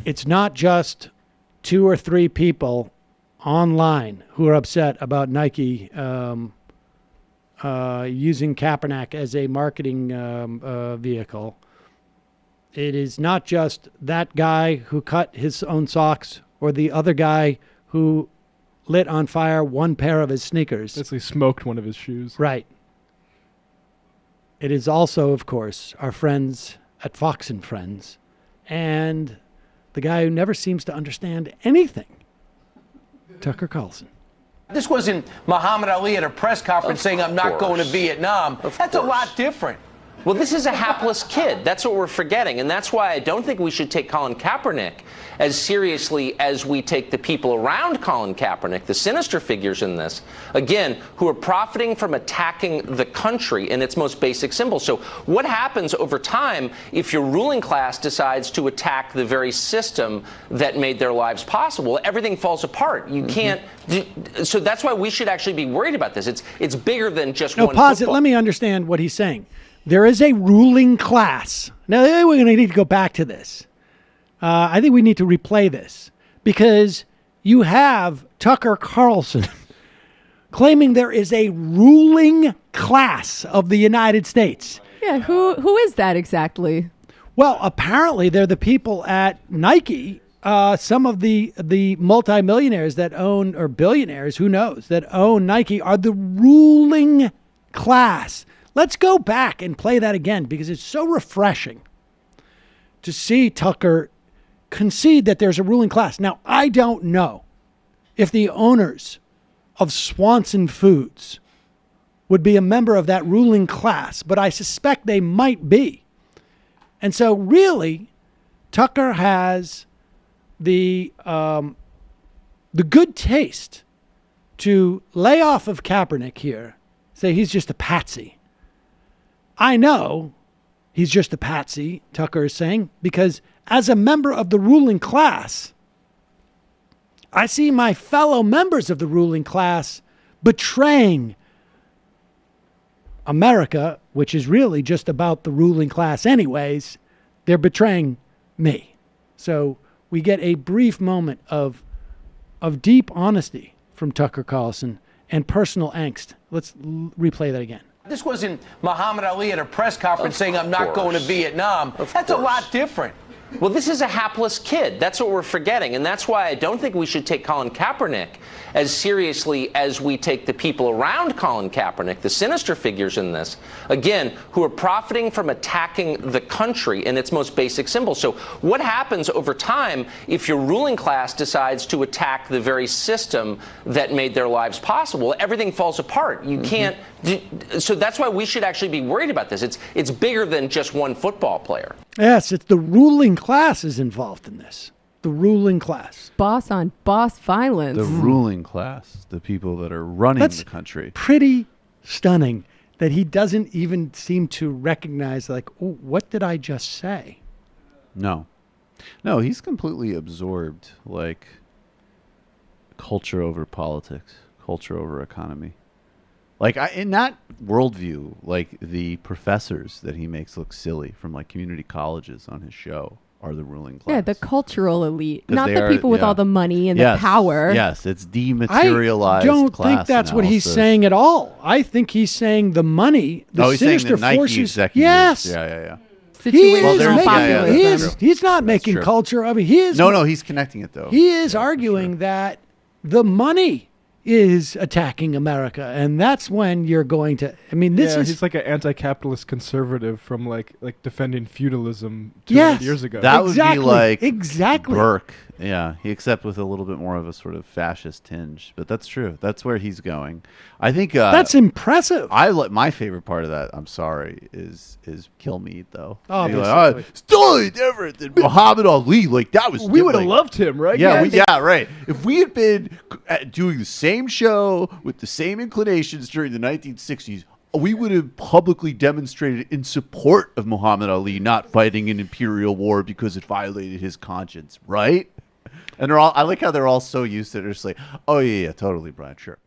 it's not just 2 or 3 people online who are upset about Nike using Kaepernick as a marketing vehicle. It is not just that guy who cut his own socks or the other guy who lit on fire one pair of his sneakers. Basically smoked one of his shoes. Right. It is also, of course, our friends at Fox and Friends and the guy who never seems to understand anything, Tucker Carlson. This wasn't Muhammad Ali at a press conference saying, I'm not going to Vietnam. That's a lot different. Well, this is a hapless kid. That's what we're forgetting. And that's why I don't think we should take Colin Kaepernick as seriously as we take the people around Colin Kaepernick, the sinister figures in this, again, who are profiting from attacking the country in its most basic symbol. So what happens over time if your ruling class decides to attack the very system that made their lives possible? Everything falls apart. You can't. So that's why we should actually be worried about this. It's bigger than just one pause football. it. Let me understand what he's saying. There is a ruling class. Now, we're going to need to go back to this. I think we need to replay this because you have Tucker Carlson claiming there is a ruling class of the United States. Yeah, who is that exactly? Well, apparently they're the people at Nike, some of the multimillionaires that own, or billionaires, who knows, that own Nike are the ruling class. Let's go back and play that again because it's so refreshing to see Tucker concede that there's a ruling class. Now, I don't know if the owners of Swanson Foods would be a member of that ruling class, but I suspect they might be. And so really, Tucker has the good taste to lay off of Kaepernick here, say he's just a patsy. I know he's just a patsy, Tucker is saying, because as a member of the ruling class, I see my fellow members of the ruling class betraying America, which is really just about the ruling class anyways. They're betraying me. So we get a brief moment of deep honesty from Tucker Carlson and personal angst. Let's replay that again. This wasn't Muhammad Ali at a press conference saying, I'm not going to Vietnam. That's a lot different. Well, this is a hapless kid. That's what we're forgetting. And that's why I don't think we should take Colin Kaepernick as seriously as we take the people around Colin Kaepernick, the sinister figures in this, again, who are profiting from attacking the country in its most basic symbol. So what happens over time if your ruling class decides to attack the very system that made their lives possible? Everything falls apart. You can't. So that's why we should actually be worried about this. It's bigger than just one football player. Yes, it's the ruling class is involved in this. The ruling class. Boss on boss violence. The ruling class, the people that are running the country. Pretty stunning that he doesn't even seem to recognize, like, oh, what did I just say? No, he's completely absorbed, like, culture over politics, culture over economy. Like, in that worldview, like, the professors that he makes look silly from, like, community colleges on his show are the ruling class. Yeah, the cultural elite, not the people with all the money and the power. Yes, it's dematerialized. I don't think that's what he's saying at all. I think he's saying the money, the sinister forces. Yes. Yeah. He's not making culture. I mean, he is. No, he's connecting it though. He is arguing that the money is attacking America, and that's when you're going to. I mean, he's like an anti-capitalist conservative from like defending feudalism 200 years ago. That would be like exactly Burke. Yeah, except with a little bit more of a sort of fascist tinge. But that's true. That's where he's going. I think that's impressive. My favorite part of that, I'm sorry, is Kilmeade though. Oh, it's totally different than Muhammad Ali. Like that was. We would have loved him, right? Yeah, right. If we had been doing the same show with the same inclinations during the 1960s, we would have publicly demonstrated in support of Muhammad Ali not fighting an imperial war because it violated his conscience, right? And I like how they're all so used to it. They're just like, oh yeah, totally, Brian, sure.